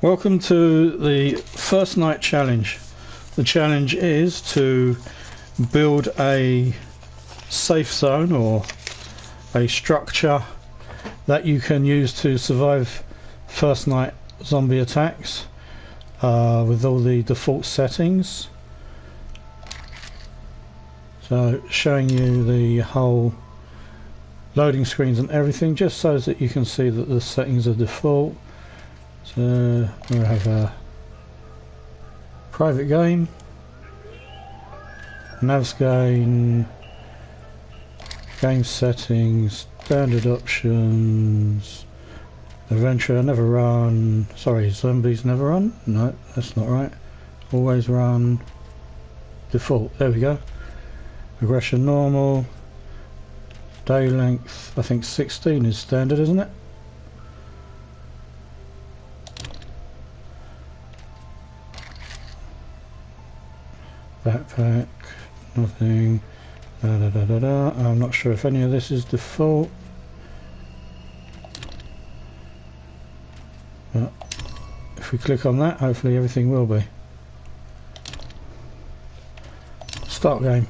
Welcome to the first night challenge. The challenge is to build a safe zone or a structure that you can use to survive first night zombie attacks with all the default settings. So showing you the whole loading screens and everything, just so that you can see that the settings are default. So we have a private game, navsgain, game settings, standard options, adventure never run, sorry, zombies never run, no that's not right, always run, default, there we go, aggression normal, day length, I think 16 is standard, isn't it? Backpack, nothing, I'm not sure if any of this is default, but if we click on that, hopefully everything will be. Start game.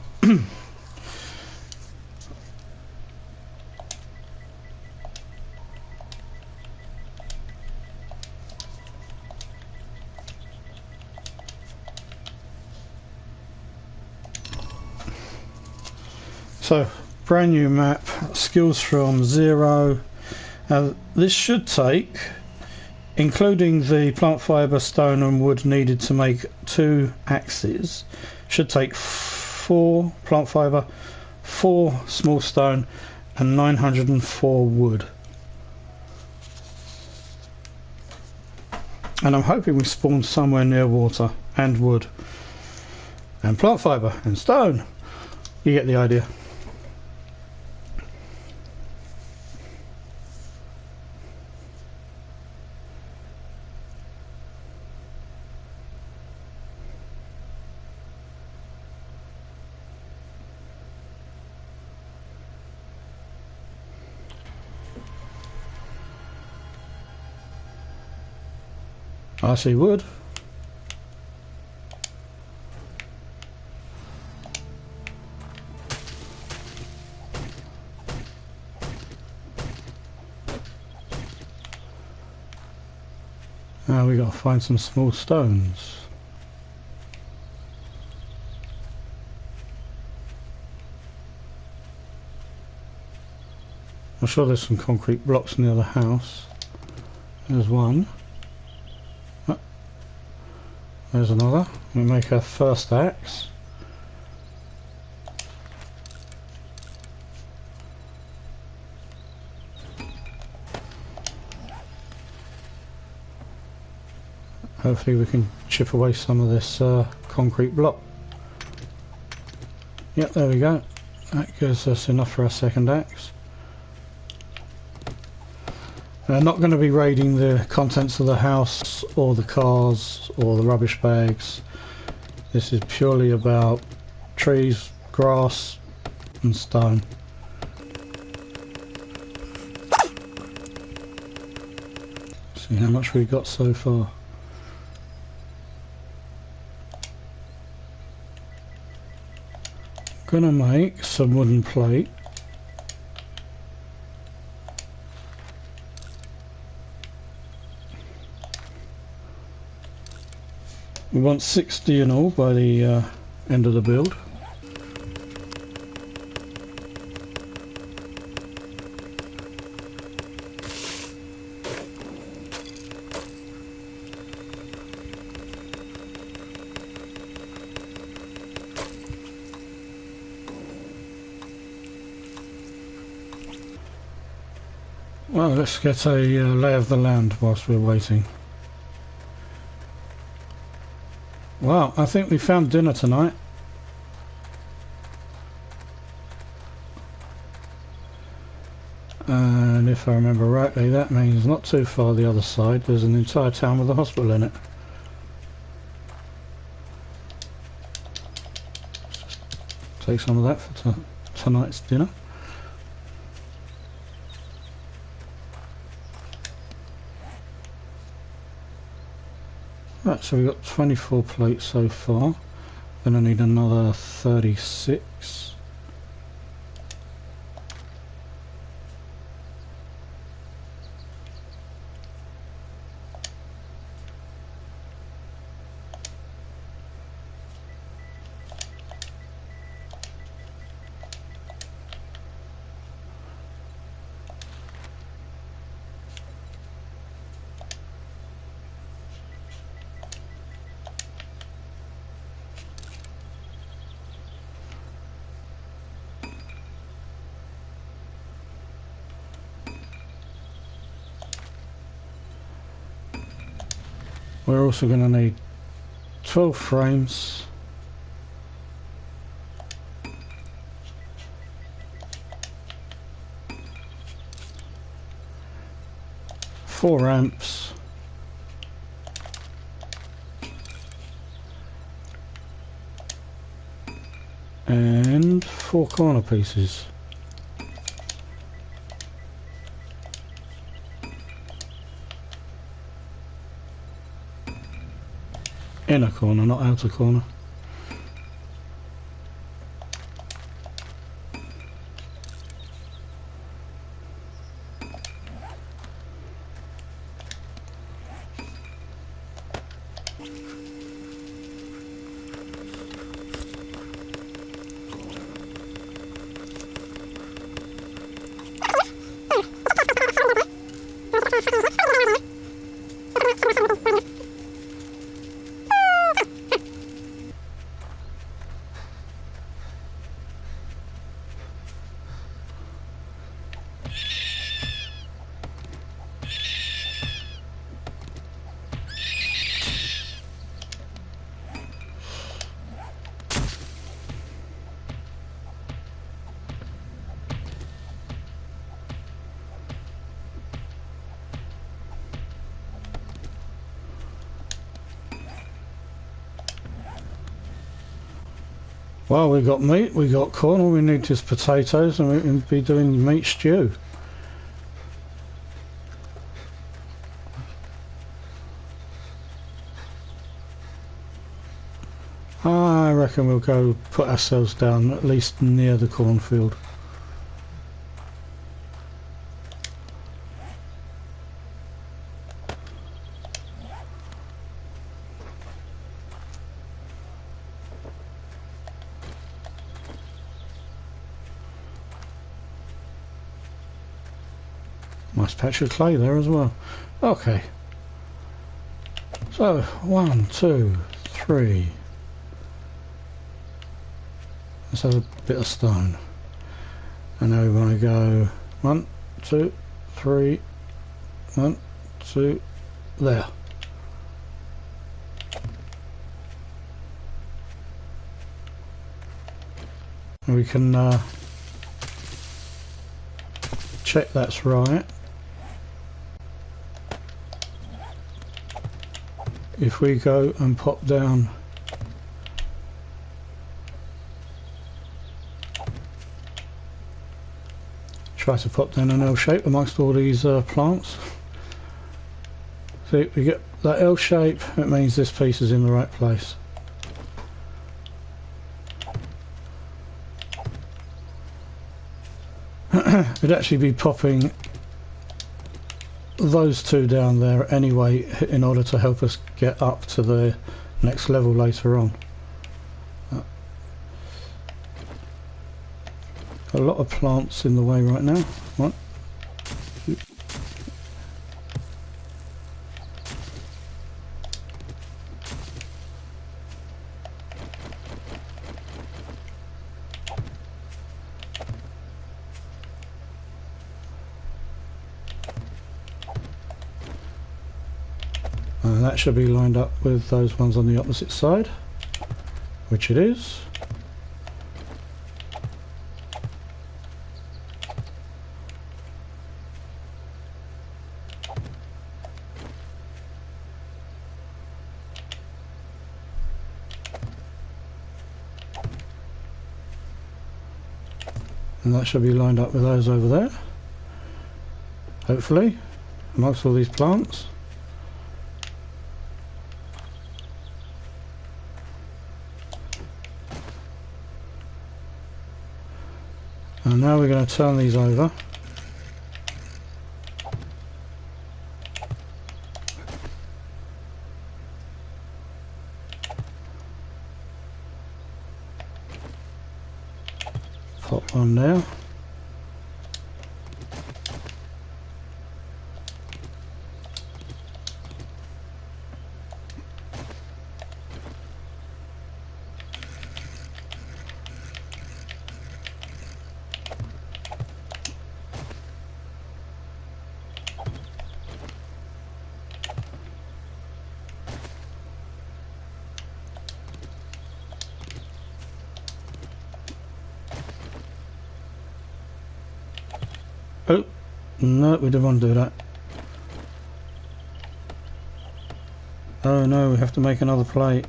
So, brand new map, skills from 0. Now this should take, including the plant fibre, stone and wood needed to make 2 axes, should take 4 plant fibre, 4 small stone and 904 wood. And I'm hoping we spawn somewhere near water and wood and plant fibre and stone. You get the idea. I see wood. Now we gotta find some small stones. I'm sure there's some concrete blocks near the house. There's one. There's another. We make our first axe. Hopefully we can chip away some of this concrete block. Yep, there we go. That gives us enough for our second axe. We're not going to be raiding the contents of the house or the cars or the rubbish bags. This is purely about trees, grass and stone. See how much we got so far. Gonna make some wooden plate. We want 60 in all by the end of the build. Well, let's get a lay of the land whilst we're waiting. Wow, I think we found dinner tonight. And if I remember rightly, that means not too far the other side there's an entire town with a hospital in it. Take some of that for tonight's dinner. Right, so we've got 24 plates so far. Gonna need another 36. We're also going to need 12 frames, four ramps, and 4 corner pieces. Inner corner, not outer corner. Well, we got meat, we got corn, all we need is potatoes, and we can be doing meat stew. I reckon we'll go put ourselves down at least near the cornfield. Nice patch of clay there as well. Okay. So, 1, 2, 3. Let's have a bit of stone. And now we want to go 1, 2, 3, 1, 2, there. And we can check that's right. If we go and pop down try to pop down an L shape amongst all these plants. See, if we get that L shape, it means this piece is in the right place. It'd actually be popping those two down there anyway in order to help us get up to the next level later on. A lot of plants in the way right now. One, two. And that should be lined up with those ones on the opposite side, which it is. And that should be lined up with those over there, hopefully, amongst all these plants. And now we're going to turn these over. Pop one there. Oh, no, we didn't want to do that. Oh no, we have to make another plate.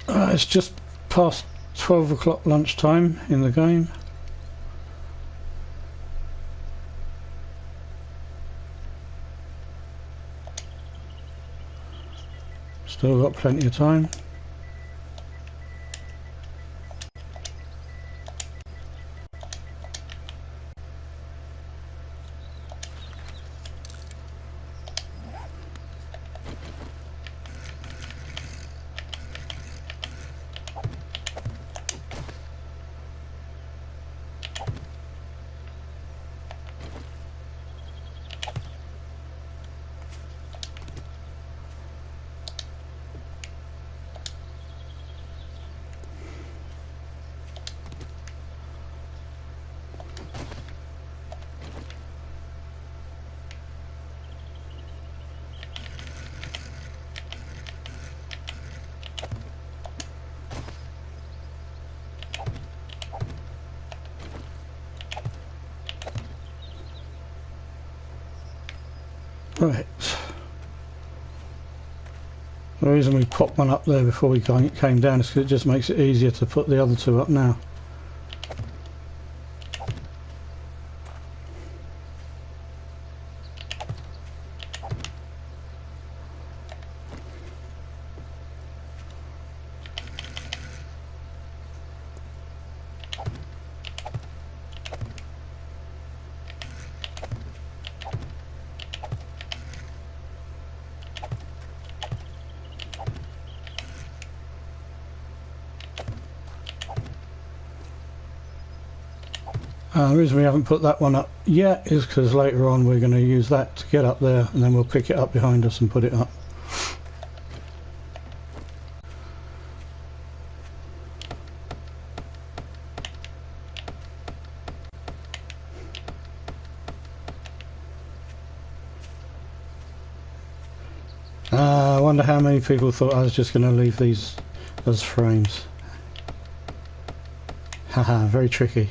It's just past 12 o'clock lunchtime in the game. Still got plenty of time. Right. The reason we popped one up there before we came down is because it just makes it easier to put the other two up now. The reason we haven't put that one up yet is because later on we're going to use that to get up there, and then we'll pick it up behind us and put it up. I wonder how many people thought I was just going to leave these as frames. Haha, very tricky.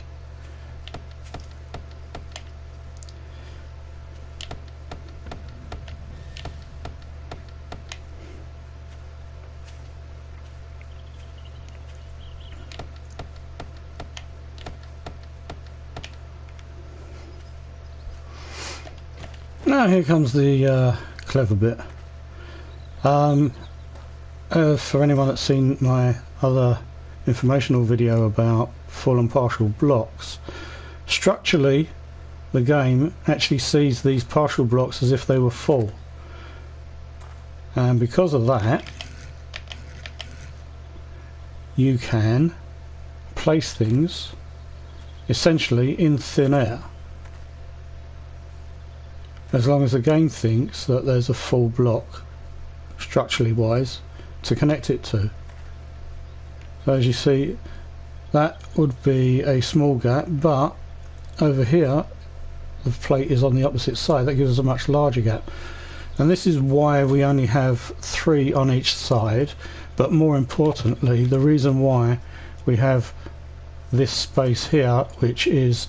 Now here comes the clever bit. For anyone that's seen my other informational video about full and partial blocks, structurally the game actually sees these partial blocks as if they were full, and because of that you can place things essentially in thin air, as long as the game thinks that there's a full block structurally wise to connect it to. So as you see, that would be a small gap, but over here the plate is on the opposite side. That gives us a much larger gap, and this is why we only have 3 on each side. But more importantly, the reason why we have this space here, which is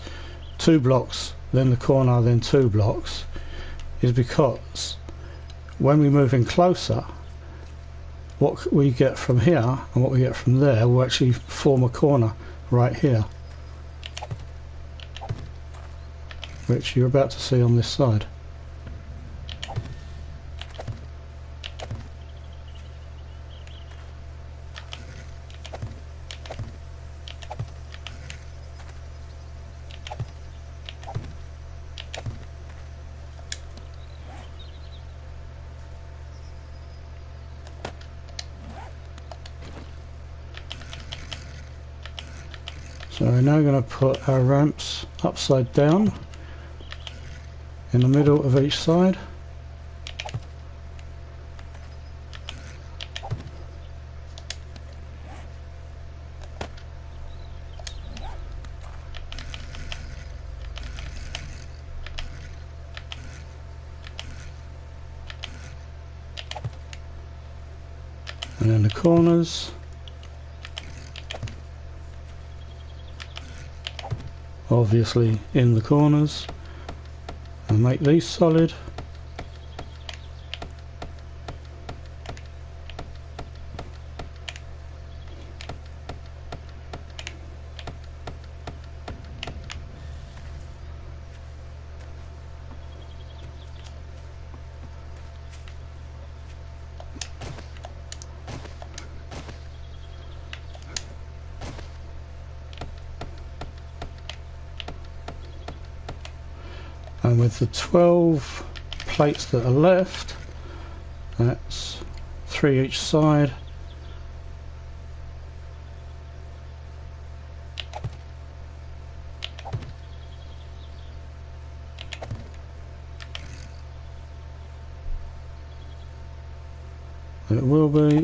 2 blocks, then the corner, then 2 blocks, is because when we move in closer, what we get from here and what we get from there will actually form a corner right here, which you're about to see on this side. So we're now going to put our ramps upside down in the middle of each side. And then the corners. Obviously in the corners. And make these solid. And with the 12 plates that are left, that's 3 each side. It will be.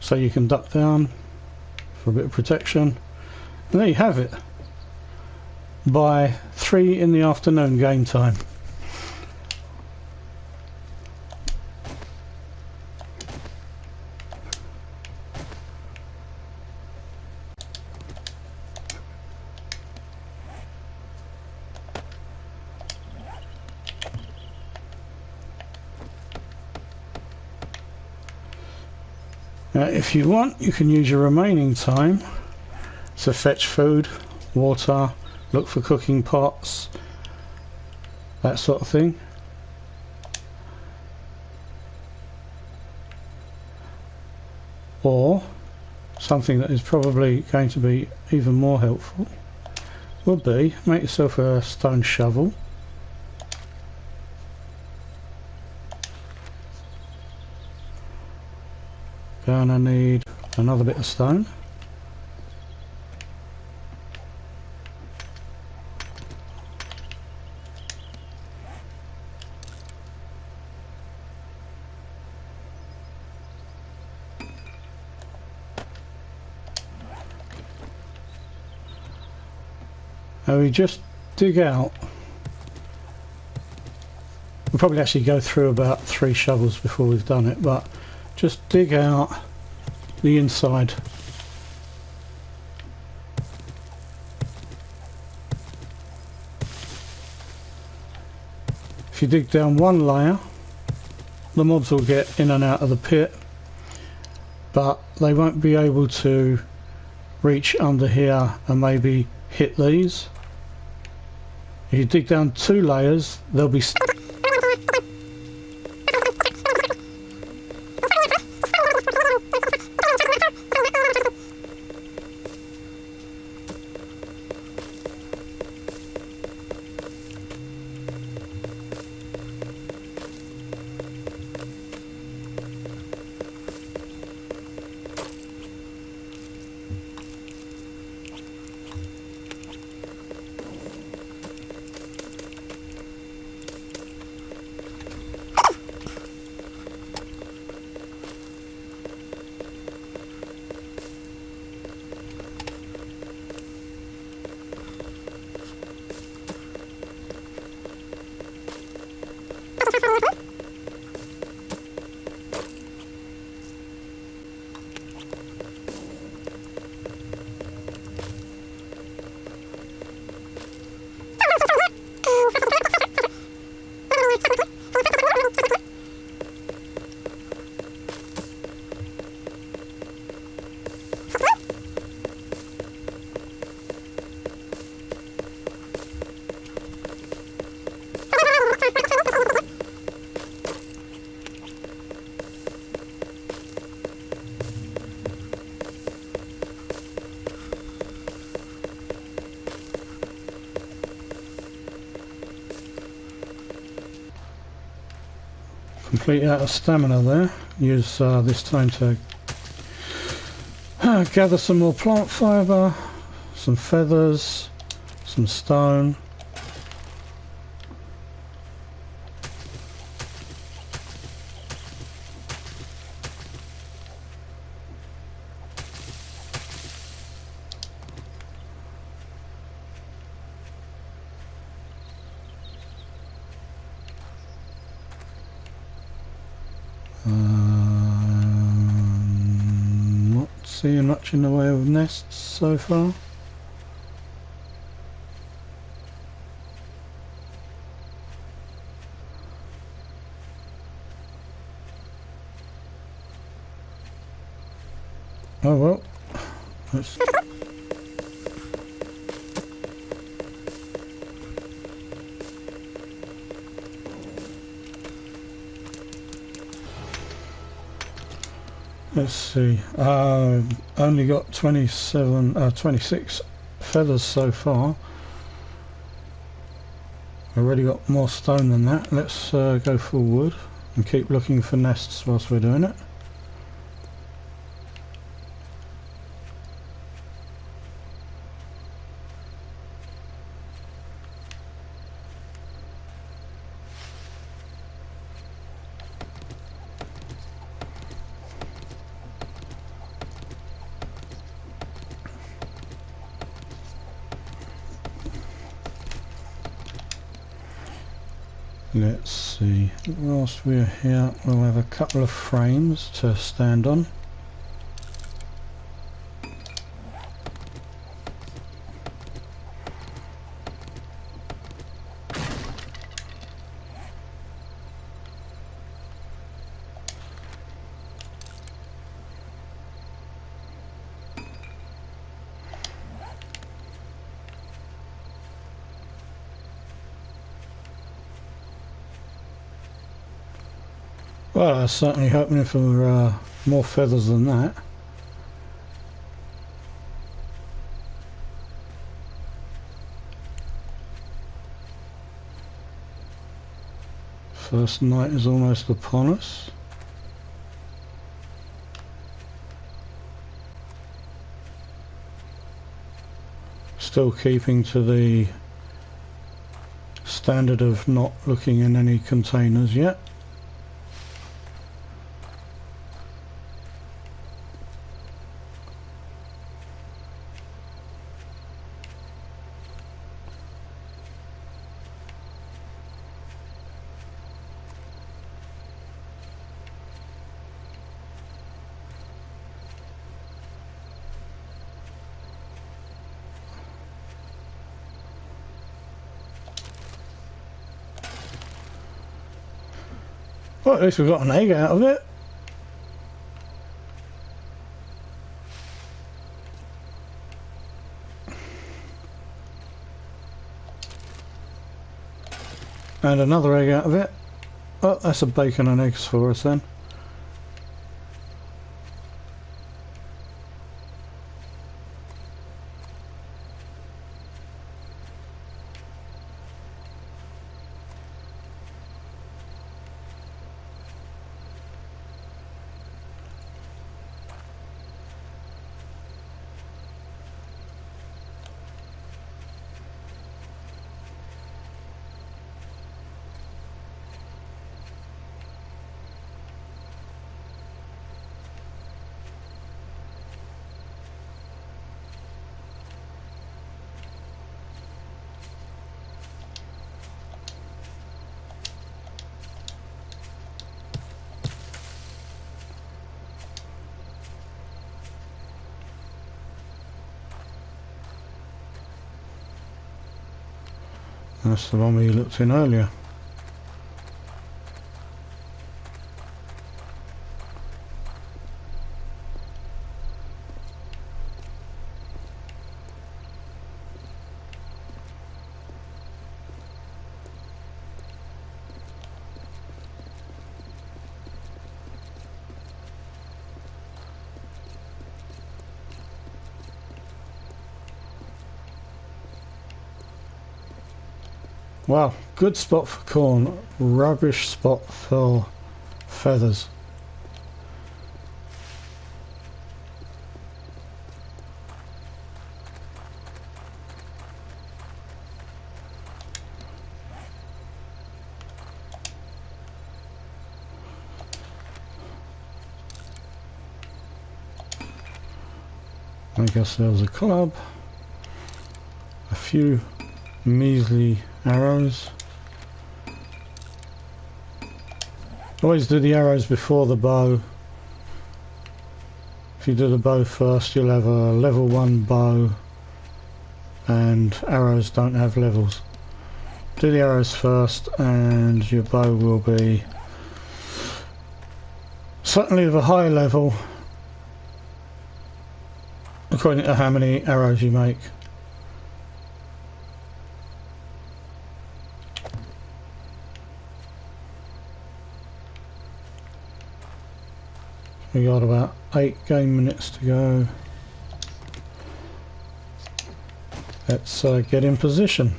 So you can duck down for a bit of protection. And there you have it. By 3 in the afternoon game time. Now, if you want, you can use your remaining time to fetch food, water, look for cooking pots, that sort of thing. Or something that is probably going to be even more helpful would be make yourself a stone shovel. Gonna need another bit of stone. And we just dig out. We'll probably actually go through about 3 shovels before we've done it, but just dig out the inside. If you dig down 1 layer, the mobs will get in and out of the pit, but they won't be able to reach under here and maybe hit these. If you dig down 2 layers, they'll be Completely out of stamina there. Use this time to gather some more plant fibre, some feathers, some stone. Not seeing much in the way of nests so far. Oh well. Let's see. Only got 26 feathers so far. Already got more stone than that. Let's go forward and keep looking for nests whilst we're doing it. Let's see, whilst we're here we'll have a couple of frames to stand on. Well, I was certainly hoping for more feathers than that. First night is almost upon us. Still keeping to the standard of not looking in any containers yet. Well, at least we've got an egg out of it. And another egg out of it. Oh, that's a bacon and eggs for us then. That's the one we looked in earlier. Wow, good spot for corn, rubbish spot for feathers. Make ourselves a club, a few measly arrows. Always do the arrows before the bow. If you do the bow first, you'll have a level 1 bow, and arrows don't have levels. Do the arrows first and your bow will be certainly of a high level according to how many arrows you make. We got about 8 game minutes to go. Let's get in position.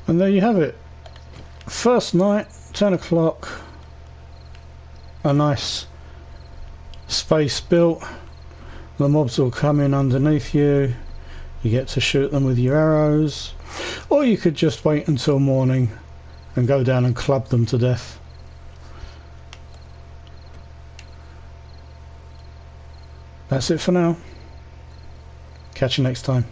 And there you have it. First night, 10 o'clock. A nice space built. The mobs will come in underneath you. You get to shoot them with your arrows. Or you could just wait until morning and go down and club them to death. That's it for now. Catch you next time.